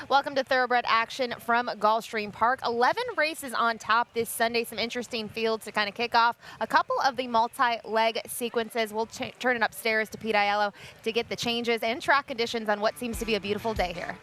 Welcome to Thoroughbred action from Gulfstream Park. 11 races on top this Sunday. Some interesting fields to kind of kick off a couple of the multi-leg sequences. We'll turn it upstairs to Pete Aiello to get the changes and track conditions on what seems to be a beautiful day here.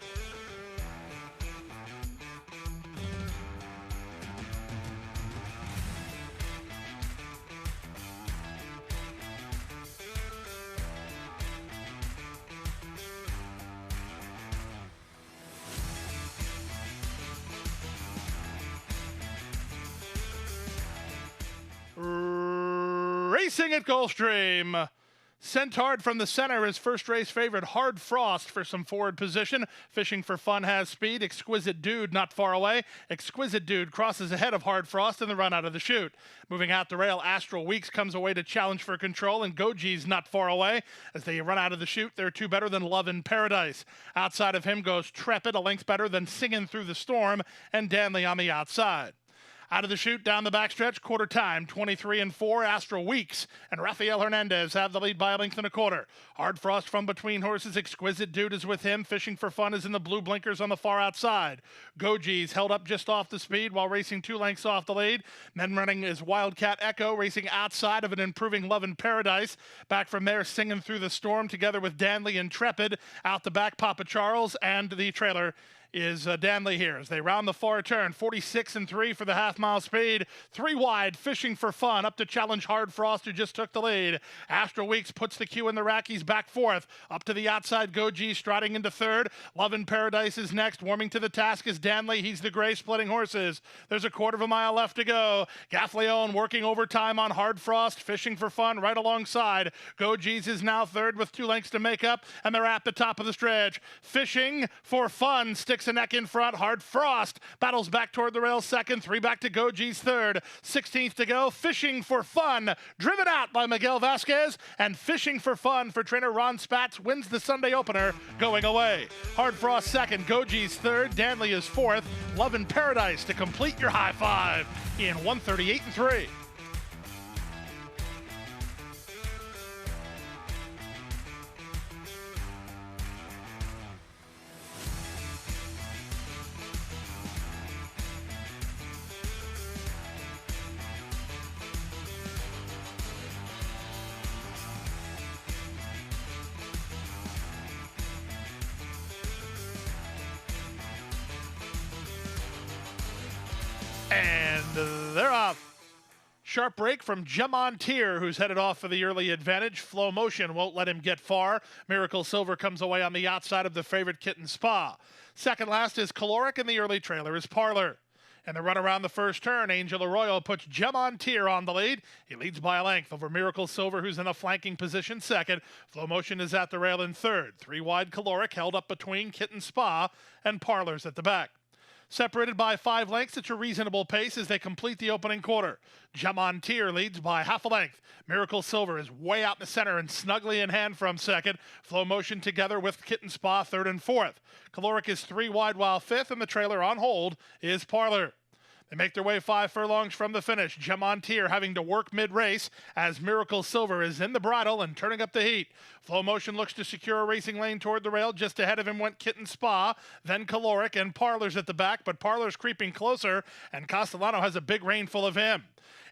Racing at Gulfstream. Sent hard from the center is first race favorite Hard Frost for some forward position. Fishing for Fun has speed. Exquisite Dude not far away. Exquisite Dude crosses ahead of Hard Frost in the run out of the chute. Moving out the rail, Astral Weeks comes away to challenge for control, and Goji's not far away. As they run out of the chute, they're two better than Love in Paradise. Outside of him goes Trepid, a length better than Singin' Through the Storm, and Danley on the outside. Out of the chute, down the backstretch, quarter time, 23-4, Astral Weeks and Rafael Hernandez have the lead by a length and a quarter. Hard Frost from between horses, Exquisite Dude is with him. Fishing for Fun is in the blue blinkers on the far outside. Goji's held up just off the speed while racing 2 lengths off the lead. Then running is Wildcat Echo, racing outside of an improving Love in Paradise. Back from there, Singing Through the Storm, together with Danley and Trepid. Out the back, Papa Charles, and the trailer is Danley here as they round the far turn. 46-3 for the half-mile speed. 3 wide, Fishing for Fun up to challenge Hard Frost, who just took the lead. Astral Weeks puts the cue in the Rockies back fourth. Up to the outside, Goji striding into third. Love in Paradise is next. Warming to the task is Danley. He's the gray splitting horses. There's a quarter of a mile left to go. Gaffleon working overtime on Hard Frost. Fishing for Fun right alongside. Goji's is now third with 2 lengths to make up, and they're at the top of the stretch. Fishing for Fun sticks a neck in front. Hard Frost battles back toward the rail second. 3 back to Goji's third. 16th to go. Fishing for Fun driven out by Miguel Vasquez, and Fishing for Fun for trainer Ron Spatz wins the Sunday opener going away. Hard Frost second. Goji's third. Danley is fourth. Love in Paradise to complete your high five in 138-3. And they're off. Sharp break from Jamontier, who's headed off for the early advantage. Flow Motion won't let him get far. Miracle Silver comes away on the outside of the favorite Kitten Spa. Second last is Caloric, and the early trailer is Parlor. And the run around the first turn, Angel Arroyo puts Jamontier on the lead. He leads by a length over Miracle Silver, who's in the flanking position second. Flow Motion is at the rail in third. 3 wide, Caloric held up between Kitten Spa and Parlor's at the back. Separated by 5 lengths, it's a reasonable pace as they complete the opening quarter. Jamontier leads by half a length. Miracle Silver is way out in the center and snugly in hand from second. Flow Motion together with Kitten Spa third and fourth. Caloric is 3 wide while fifth, and the trailer on hold is Parlor. They make their way 5 furlongs from the finish. Jamontier having to work mid-race as Miracle Silver is in the bridle and turning up the heat. Flow Motion looks to secure a racing lane toward the rail. Just ahead of him went Kitten Spa, then Caloric, and Parlor's at the back, but Parlor's creeping closer, and Castellano has a big rein full of him.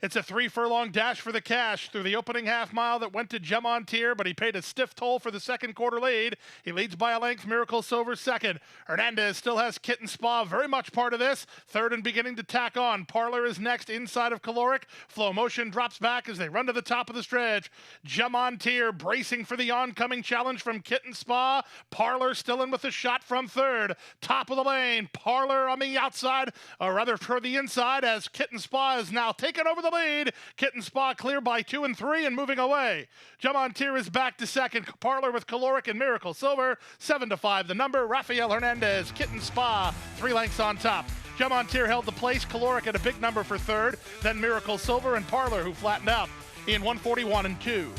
It's a 3 furlong dash for the cash through the opening half mile that went to Jamontier, but he paid a stiff toll for the second quarter lead. He leads by a length. Miracle Silver second. Hernandez still has Kitten Spa very much part of this. Third and beginning to tack on. Parlor is next inside of Caloric. Flow Motion drops back as they run to the top of the stretch. Jamontier bracing for the oncoming challenge from Kitten Spa. Parlor still in with a shot from third. Top of the lane. Parlor on the outside, or rather toward the inside, as Kitten Spa is now taken over the lead. Kitten Spa clear by 2 and 3 and moving away. Jamontier is back to second. Parlor with Caloric and Miracle Silver. 7-5 the number. Rafael Hernandez, Kitten Spa, 3 lengths on top. Jamontier held the place. Caloric at a big number for third. Then Miracle Silver and Parlor, who flattened out in 141-2.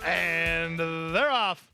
And they're off.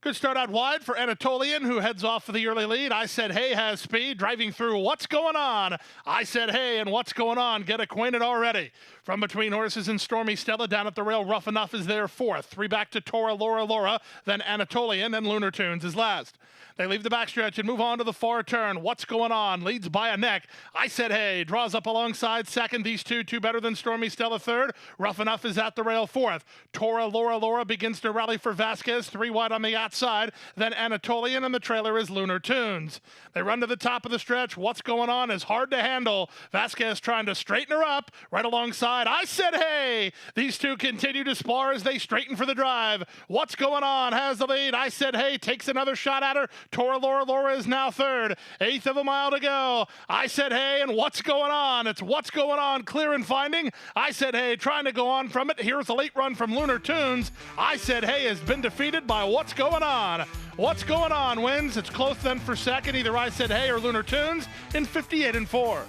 Good start out wide for Anatolian, who heads off for the early lead. I Said Hey has speed, driving through What's Going On. I Said Hey and What's Going On get acquainted already. From between horses and Stormy Stella, down at the rail, Rough Enough is there fourth. Three back to Tora, Laura, then Anatolian, and Lunar Tunes is last. They leave the backstretch and move on to the far turn. What's Going On leads by a neck. I Said Hey draws up alongside second. These two better than Stormy Stella third. Rough Enough is at the rail fourth. Tora, Laura begins to rally for Vasquez. Three wide on the outside. Then Anatolian, and the trailer is Lunar Tunes. They run to the top of the stretch. What's Going On is hard to handle. Vasquez trying to straighten her up right alongside I Said Hey. These two continue to spar as they straighten for the drive. What's Going On has the lead. I Said Hey takes another shot at her. Tora, Laura is now third. Eighth of a mile to go. I Said Hey and What's Going On. It's What's Going On clear and finding. I Said Hey trying to go on from it. Here's a late run from Lunar Tunes. I Said Hey has been defeated by What's Going On. What's Going On wins. It's close then for second, either I Said Hey or Lunar Tunes in 58 and 4.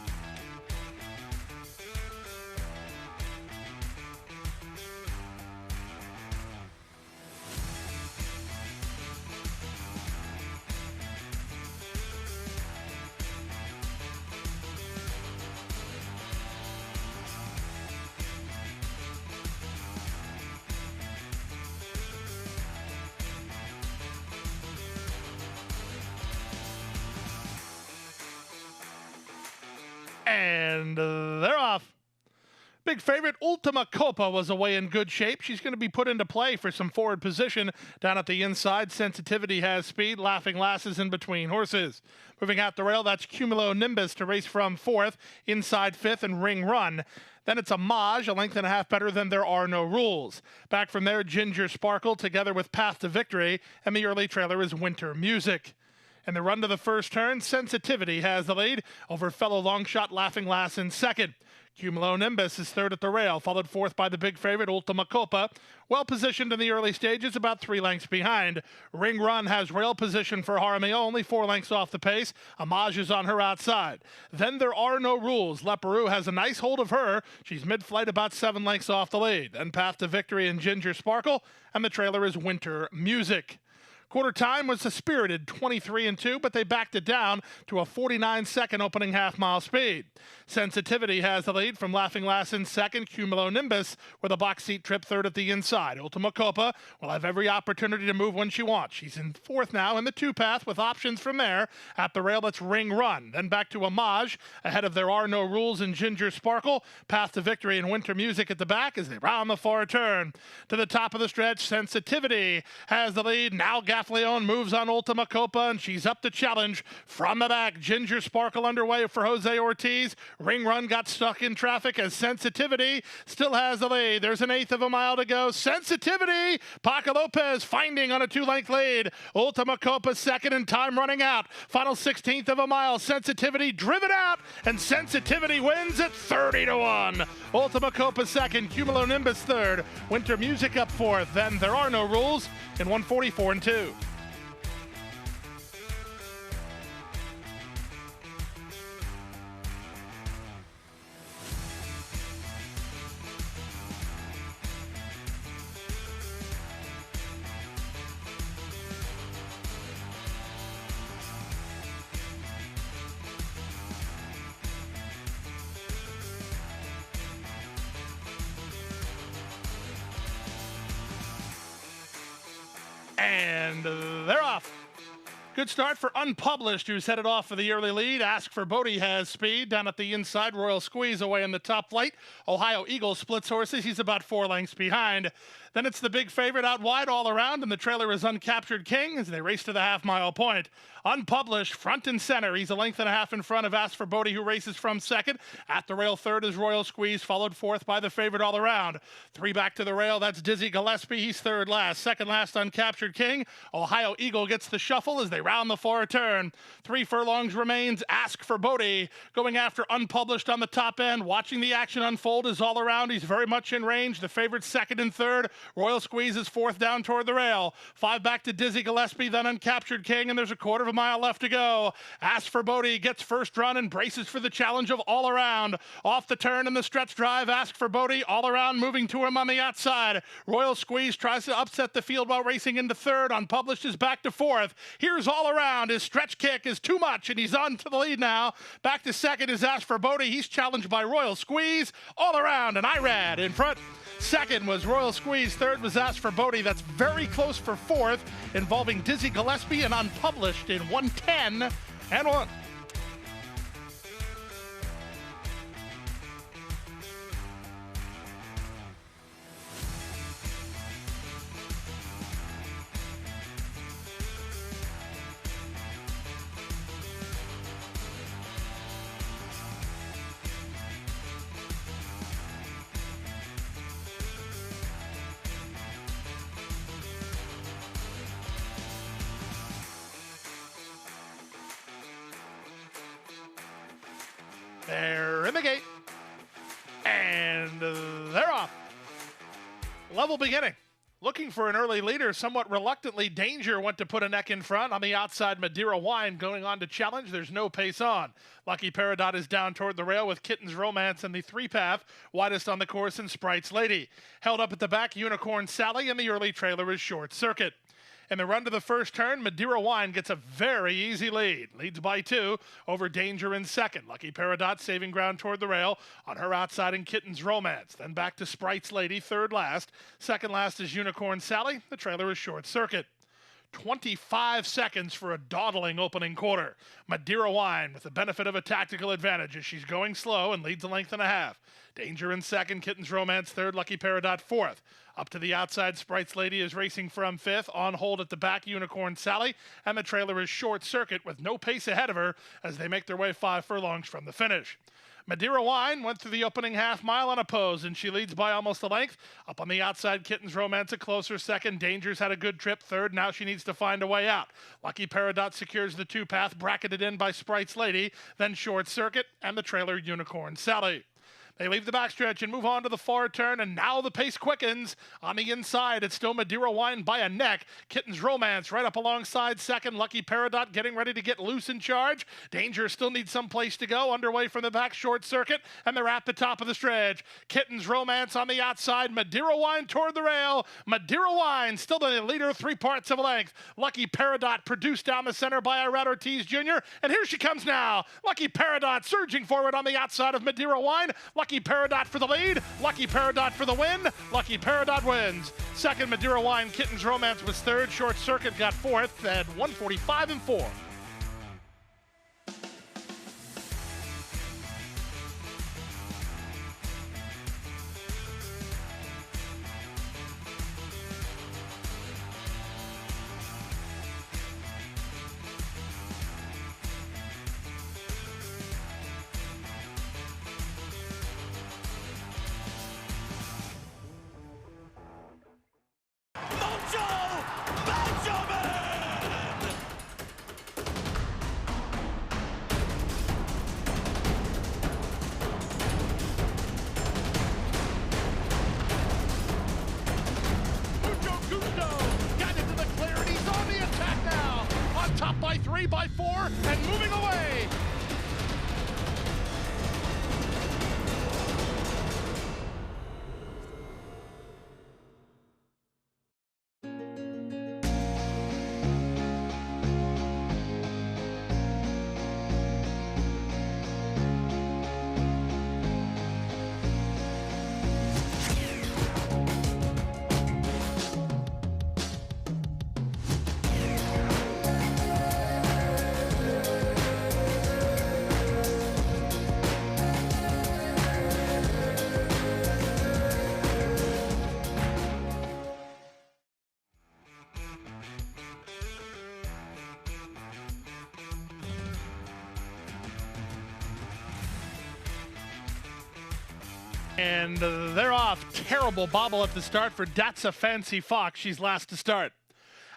And they're off. Big favorite Ultima Copa was away in good shape. She's going to be put into play for some forward position down at the inside. Sensitivity has speed. Laughing Lasses in between horses. Moving out the rail, that's Cumulo Nimbus to race from fourth, inside fifth, and Ring Run. Then it's a Maj, a length and a half better than There Are No Rules. Back from there, Ginger Sparkle together with Path to Victory, and the early trailer is Winter Music. In the run to the first turn, Sensitivity has the lead over fellow long shot Laughing Lass in second. Cumulo Nimbus is third at the rail, followed fourth by the big favorite Ultima Copa. Well positioned in the early stages, about 3 lengths behind. Ring Run has rail position for Jaramillo, only 4 lengths off the pace. Amage is on her outside. Then There Are No Rules. Leperoux has a nice hold of her. She's mid-flight, about 7 lengths off the lead. Then Path to Victory and Ginger Sparkle, and the trailer is Winter Music. Quarter time was a spirited 23 and 2, but they backed it down to a 49-second opening half-mile speed. Sensitivity has the lead from Laughing Lass in second. Cumulo Nimbus with a box seat trip third at the inside. Ultima Copa will have every opportunity to move when she wants. She's in fourth now in the 2-path with options from there. At the rail, it's Ring Run. Then back to Amage ahead of There Are No Rules and Ginger Sparkle. Path to Victory and Winter Music at the back as they round the far turn. To the top of the stretch, Sensitivity has the lead. Now Gaffleon moves on Ultima Copa, and she's up to challenge from the back. Ginger Sparkle underway for Jose Ortiz. Ring Run got stuck in traffic as Sensitivity still has the lead. There's an eighth of a mile to go. Sensitivity, Paco Lopez finding on a 2-length lead. Ultima Copa second and time running out. Final 16th of a mile. Sensitivity driven out, and Sensitivity wins at 30-1. Ultima Copa second, Cumulo Nimbus third, Winter Music up fourth. Then There Are No Rules in 144 and 2. And they're off. Good start for Unpublished, who's headed off for the early lead. Ask for Bodie has speed. Down at the inside, Royal Squeeze away in the top flight. Ohio Eagle splits horses. He's about 4 lengths behind. Then it's the big favorite out wide all around, and the trailer is Uncaptured King as they race to the half-mile point. Unpublished, front and center. He's a length and a half in front of Ask for Bodie, who races from second. At the rail, third is Royal Squeeze, followed fourth by the favorite all around. 3 back to the rail, that's Dizzy Gillespie. He's third last. Second last, Uncaptured King. Ohio Eagle gets the shuffle as they round the far turn. 3 furlongs remains. Ask for Bodie. Going after Unpublished on the top end. Watching the action unfold is All Around. He's very much in range. The favorite second and third. Royal Squeeze is fourth down toward the rail. 5 back to Dizzy Gillespie, then Uncaptured King, and there's a quarter of a mile left to go. Ask for Bodie gets first run and braces for the challenge of All Around. Off the turn in the stretch drive. Ask for Bodie. All Around moving to him on the outside. Royal Squeeze tries to upset the field while racing into third. Unpublished is back to fourth. Here's All Around. His stretch kick is too much, and he's on to the lead now. Back to second is Ask for Bodie. He's challenged by Royal Squeeze. All Around, and Irad in front. Second was Royal Squeeze. Third was Ask for Bodie. That's very close for fourth, involving Dizzy Gillespie and Unpublished in 1:10 and 1. They're in the gate, and they're off. Level beginning. Looking for an early leader, somewhat reluctantly, Danger went to put a neck in front. On the outside, Madeira Wine going on to challenge. There's no pace on. Lucky Peridot is down toward the rail with Kitten's Romance and the 3-path. Widest on the course and Sprite's Lady. Held up at the back, Unicorn Sally, and the early trailer is Short Circuit. In the run to the first turn, Madeira Wine gets a very easy lead. Leads by 2 over Danger in second. Lucky Peridot saving ground toward the rail. On her outside in Kitten's Romance. Then back to Sprite's Lady, third last. Second last is Unicorn Sally. The trailer is Short Circuit. 25 seconds for a dawdling opening quarter. Madeira Wine with the benefit of a tactical advantage as she's going slow and leads a length and a half. Danger in second, Kitten's Romance third, Lucky Peridot fourth. Up to the outside, Sprite's Lady is racing from fifth. On hold at the back, Unicorn Sally. And the trailer is Short Circuit with no pace ahead of her as they make their way 5 furlongs from the finish. Madeira Wine went through the opening half mile unopposed, and she leads by almost a length. Up on the outside, Kitten's Romance a closer second. Danger's had a good trip third. Now she needs to find a way out. Lucky Peridot secures the 2-path, bracketed in by Sprite's Lady. Then Short Circuit and the trailer Unicorn Sally. They leave the backstretch and move on to the far turn, and now the pace quickens. On the inside, it's still Madeira Wine by a neck. Kitten's Romance right up alongside second. Lucky Peridot getting ready to get loose in charge. Danger still needs some place to go. Underway from the back, Short Circuit, and they're at the top of the stretch. Kitten's Romance on the outside. Madeira Wine toward the rail. Madeira Wine still the leader, 3 parts of a length. Lucky Peridot produced down the center by Irad Ortiz Jr., and here she comes now. Lucky Peridot surging forward on the outside of Madeira Wine. Lucky Peridot for the lead. Lucky Peridot for the win. Lucky Peridot wins. Second, Madeira Wine. Kitten's Romance was third. Short Circuit got fourth at 1:45 and 4. Top by 3, by 4, and moving away. And they're off. Terrible bobble at the start for That's a Fancy Fox. She's last to start.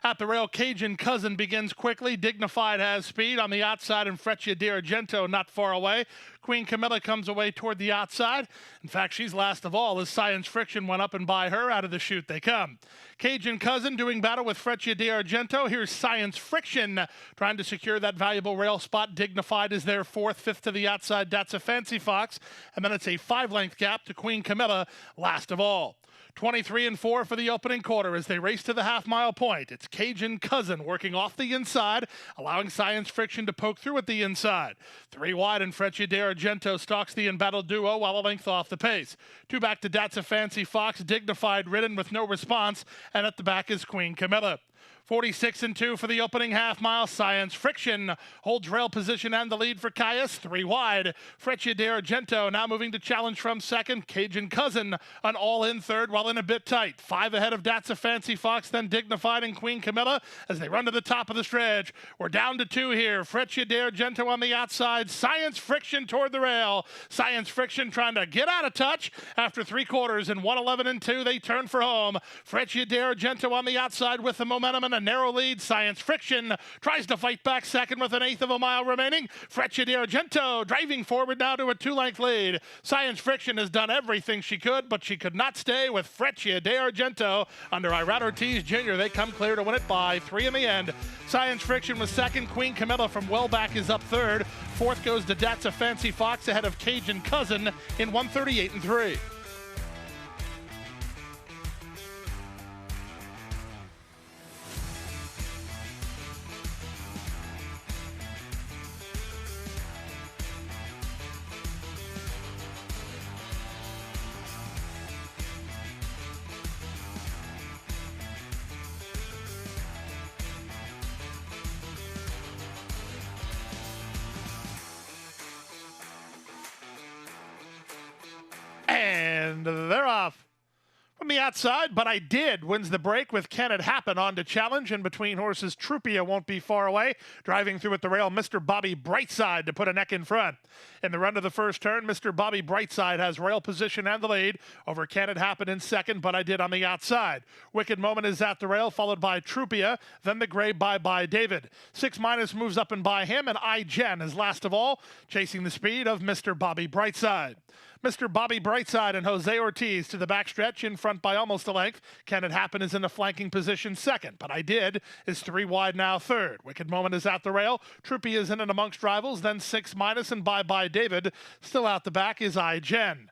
At the rail, Cajun Cousin begins quickly. Dignified has speed on the outside, and Freccia D'Argento not far away. Queen Camilla comes away toward the outside. In fact, she's last of all as Science Friction went up and by her. Out of the chute they come. Cajun Cousin doing battle with Freccia D'Argento. Here's Science Friction trying to secure that valuable rail spot. Dignified is there fourth, fifth to the outside. That's a Fancy Fox. And then it's a 5-length gap to Queen Camilla last of all. 23 and 4 for the opening quarter as they race to the half-mile point. It's Cajun Cousin working off the inside, allowing Science Friction to poke through at the inside. 3 wide, and Freccia D'Argento stalks the embattled duo while a length off the pace. 2 back to That's a Fancy Fox, Dignified ridden with no response, and at the back is Queen Camilla. 46 and 2 for the opening half mile. Science Friction holds rail position and the lead for Caius. 3 wide. Freccia D'Argento now moving to challenge from second. Cajun Cousin an all-in third while in a bit tight. 5 ahead of That's a Fancy Fox, then Dignified and Queen Camilla as they run to the top of the stretch. We're down to 2 here. Freccia D'Argento on the outside. Science Friction toward the rail. Science Friction trying to get out of touch after 3 quarters. In 1:11 and 2, they turn for home. Freccia D'Argento on the outside with the momentum and a narrow lead. Science Friction tries to fight back second with 1/8 of a mile remaining. Freccia D'Argento driving forward now to a 2-length lead. Science Friction has done everything she could, but she could not stay with Freccia D'Argento. Under Irad Ortiz Jr., they come clear to win it by 3 in the end. Science Friction was second. Queen Camilla from well back is up third. Fourth goes to That's a Fancy Fox ahead of Cajun Cousin in 1:38 and 3. And they're off. From the outside, But I Did wins the break with Can It Happen on to challenge. In between horses, Troupia won't be far away. Driving through at the rail, Mr. Bobby Brightside to put a neck in front. In the run to the first turn, Mr. Bobby Brightside has rail position and the lead over Can It Happen in second, But I Did on the outside. Wicked Moment is at the rail, followed by Troupia, then the gray Bye David. 6- moves up and by him, and iGen is last of all, chasing the speed of Mr. Bobby Brightside. Mr. Bobby Brightside and Jose Ortiz to the backstretch, in front by almost a length. Can It Happen is in a flanking position second, But I Did is 3 wide now third. Wicked Moment is at the rail. Troupia is in and amongst rivals, then 6- and Bye David. Still out the back is iGen.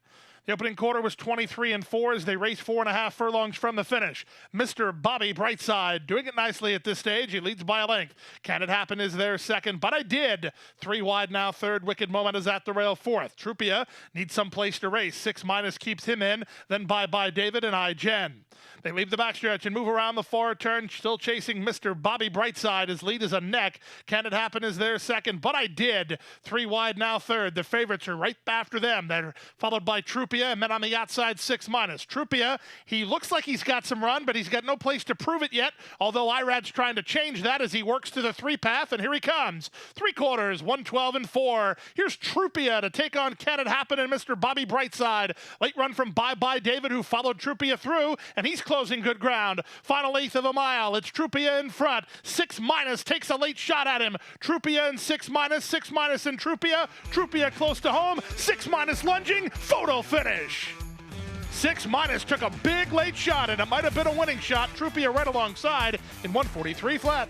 The opening quarter was 23 and 4 as they race 4.5 furlongs from the finish. Mr. Bobby Brightside doing it nicely at this stage. He leads by a length. Can It Happen is there second, But I Did. 3 wide now third. Wicked Moment is at the rail fourth. Troupia needs some place to race. 6- keeps him in. Then Bye David and iGen. They leave the backstretch and move around the far turn, still chasing Mr. Bobby Brightside. His lead is a neck. Can It Happen is there second, But I Did. 3 wide now third. The favorites are right after them. They're followed by Troupia, and then on the outside 6-. Troupia, he looks like he's got some run, but he's got no place to prove it yet, although Irad's trying to change that as he works to the 3 path, and here he comes. 3 quarters, 1:12 and 4. Here's Troupia to take on Can It Happen and Mr. Bobby Brightside. Late run from Bye David, who followed Troupia through, and he's closing good ground. Final 1/8 of a mile. It's Troupia in front. 6- takes a late shot at him. Troupia and 6-. 6- and Troupia. Troupia close to home. 6- lunging. Photo finish. 6- took a big late shot, and it might have been a winning shot. Troupia right alongside in 1:43 flat.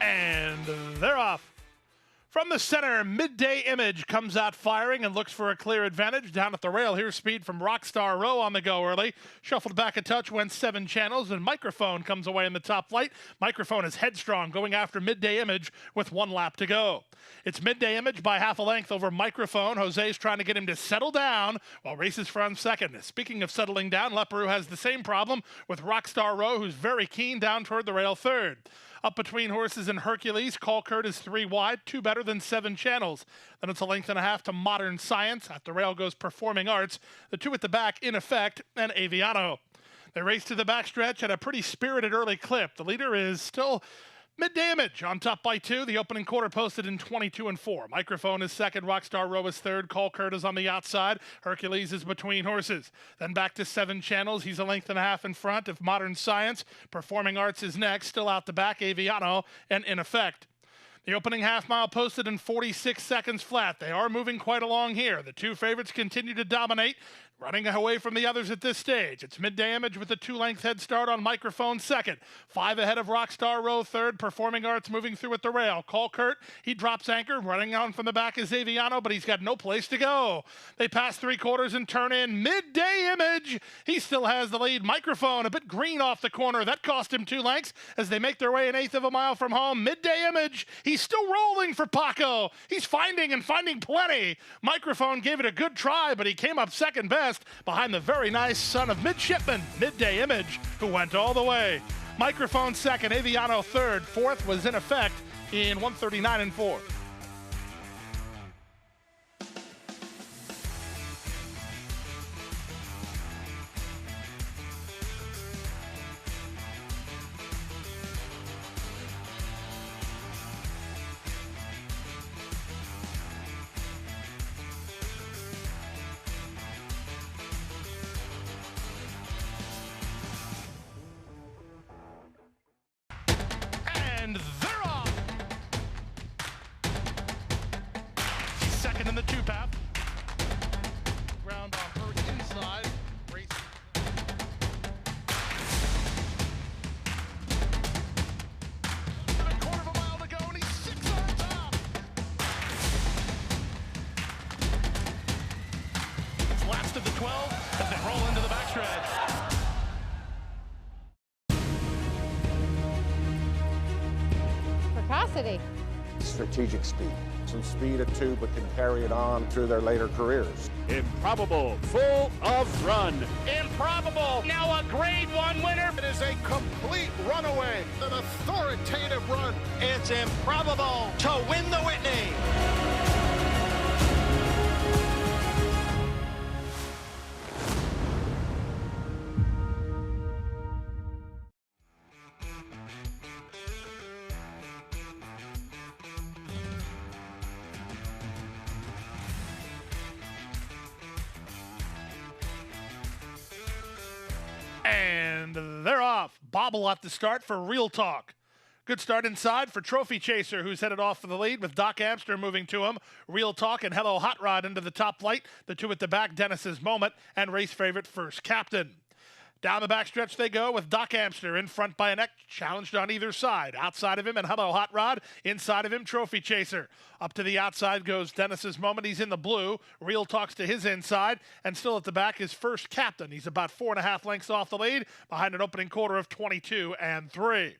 And they're off. From the center, Midday Image comes out firing and looks for a clear advantage. Down at the rail, here's speed from Rockstar Row on the go early. Shuffled back a touch, went 7 channels, and Microphone comes away in the top flight. Microphone is headstrong, going after Midday Image with 1 lap to go. It's Midday Image by half a length over Microphone. Jose's trying to get him to settle down while races from second. Speaking of settling down, Leparoux has the same problem with Rockstar Row, who's very keen down toward the rail third. Up between horses and Hercules, Colkert is 3 wide, 2 better than 7 channels. Then it's a length and a half to Modern Science. At the rail goes Performing Arts. The 2 at the back, In Effect, and Aviano. They race to the backstretch at a pretty spirited early clip. The leader is still Midday Image on top by 2. The opening quarter posted in 22 and 4. Microphone is second. Rockstar Row is third. Colkert is on the outside. Hercules is between horses. Then back to 7 channels. He's a length and a half in front of Modern Science. Performing Arts is next. Still out the back, Aviano and In Effect. The opening half mile posted in 46 seconds flat. They are moving quite along here. The 2 favorites continue to dominate, running away from the others at this stage. It's Midday Image with a 2-length head start on Microphone second. 5 ahead of Rockstar Row third. Performing Arts moving through at the rail. Colkert, he drops anchor. Running on from the back is Aviano, but he's got no place to go. They pass 3/4 and turn in. Midday Image, he still has the lead. Microphone a bit green off the corner. That cost him 2 lengths as they make their way 1/8 of a mile from home. Midday Image, he's still rolling for Paco. He's finding plenty. Microphone gave it a good try, but he came up second best behind the very nice son of Midshipman, Midday Image, who went all the way. Microphone second, Aviano third. Fourth was In Effect in 1:39 and 4. And they're off. She's second in the 2-path. Ground on her inside. Race. And a 1/4 of a mile to go, and he's 6 on top. It's last of the 12 as they roll into the backstretch. Strategic speed. Some speed at 2, but can carry it on through their later careers. Improbable, full of run. Improbable, now a Grade 1 winner. It is a complete runaway, an authoritative run. It's Improbable to win the Whitney. And they're off. Bobble at the start for Real Talk. Good start inside for Trophy Chaser, who's headed off for the lead with Doc Amster moving to him. Real Talk and Hello Hot Rod into the top flight. The 2 at the back, Dennis's Moment, and race favorite First Captain. Down the backstretch they go with Doc Amster in front by a neck, challenged on either side. Outside of him and Hello Hot Rod. Inside of him, Trophy Chaser. Up to the outside goes Dennis's Moment. He's in the blue. Real Talk's to his inside. And still at the back is First Captain. He's about 4.5 lengths off the lead behind an opening quarter of 22 and 3.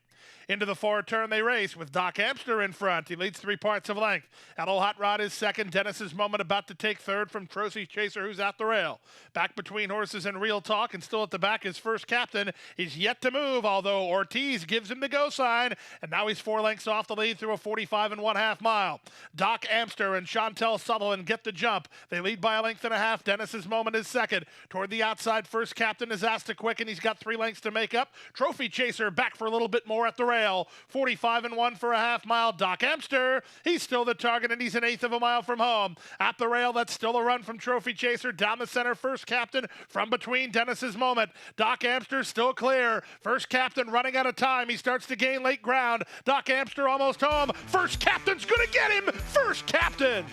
Into the forward turn they race with Doc Amster in front. He leads 3 parts of length. Hello Hot Rod is second. Dennis's Moment about to take third from Trophy Chaser, who's at the rail. Back between horses and Real Talk, and still at the back is First Captain. He's yet to move, although Ortiz gives him the go sign, and now he's 4 lengths off the lead through a 45 and 1/2 mile. Doc Amster and Chantel Sutherland get the jump. They lead by 1.5 lengths. Dennis's Moment is second. Toward the outside, First Captain is asked to quicken. He's got 3 lengths to make up. Trophy Chaser back for a little bit more at the rail. 45 and 1 for a 1/2 mile. Doc Amster, he's still the target, and he's 1/8 of a mile from home. At the rail, that's still a run from Trophy Chaser. Down the center, First Captain from between Dennis's Moment. Doc Amster still clear. First Captain running out of time. He starts to gain late ground. Doc Amster almost home. First Captain's gonna get him. First Captain.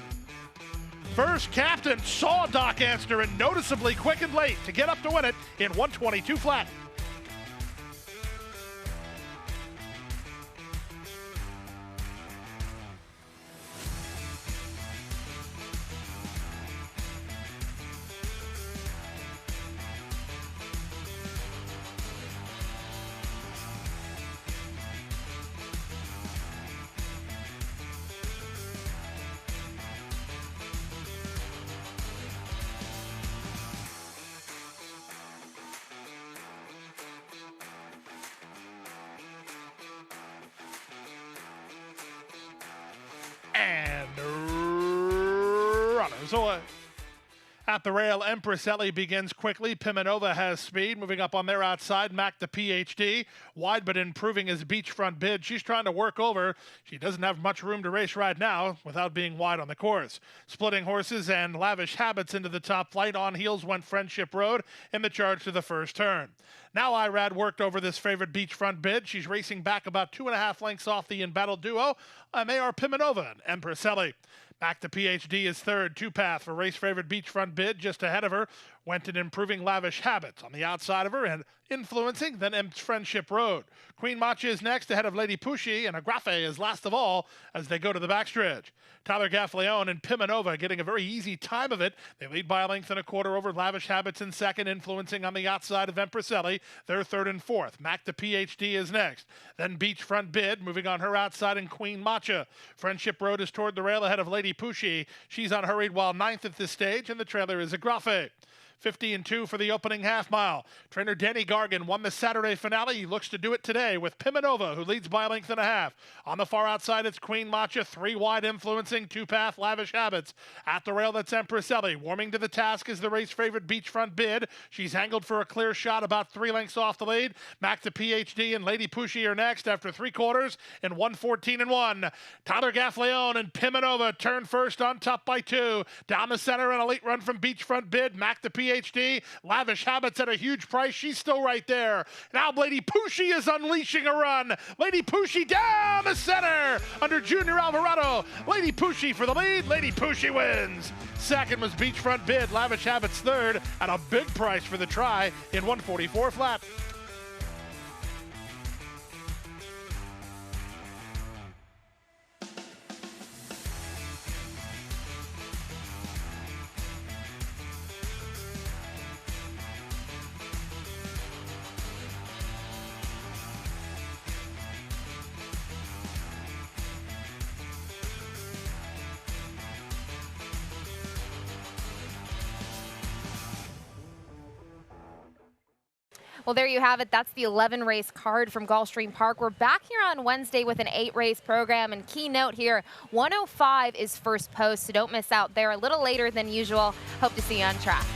First Captain saw Doc Amster and noticeably quickened late to get up to win it in 1:22 flat. moves away. At the rail, Empress Ellie begins quickly. Pimenova has speed. Moving up on their outside, Mac the PhD. Wide but improving his beachfront bid. She's trying to work over. She doesn't have much room to race right now without being wide on the course. Splitting horses and lavish habits into the top flight. On heels went Friendship Road in the charge to the first turn. Now Irad worked over this favorite beachfront bid. She's racing back about 2.5 lengths off the embattled duo. And they are Pimenova and Empress Ellie. Back to PhD is third, two-path for race favorite beachfront bid. Just ahead of her went an improving lavish habits. On the outside of her and influencing, then M's Friendship Road. Queen Matcha is next ahead of Lady Pushy, and Agrafe is last of all as they go to the backstretch. Tyler Gaffleone and Pimenova getting a very easy time of it. They lead by a length and a quarter over lavish habits in second, influencing on the outside of Empress Ellie. They're third and fourth. Mac the PhD is next. Then beachfront bid, moving on her outside, and Queen Matcha. Friendship Road is toward the rail ahead of Lady Pushy. She's unhurried while ninth at this stage, and the trailer is Agrafe. 50-2 for the opening half mile. Trainer Danny Gargan won the Saturday finale. He looks to do it today with Pimenova, who leads by a length and a half. On the far outside, it's Queen Matcha, three wide influencing, two-path lavish habits. At the rail, that's Empress Ellie. Warming to the task is the race favorite beachfront bid. She's angled for a clear shot about 3 lengths off the lead. Mac the PhD and Lady Pushy are next after 3 quarters in 1:14-1. Tyler Gaffleone and Pimenova turn first on top by 2. Down the center, an elite run from beachfront bid. Mac the PhD, lavish habits at a huge price. She's still right there. Now Lady Pushy is unleashing a run. Lady Pushy down the center under Junior Alvarado. Lady Pushy for the lead. Lady Pushy wins. Second was beachfront bid. Lavish habits third at a big price for the try in 144 flat. Well, there you have it. That's the 11-race card from Gulfstream Park. We're back here on Wednesday with an 8-race program. And key note here, 105 is first post, so don't miss out there. A little later than usual. Hope to see you on track.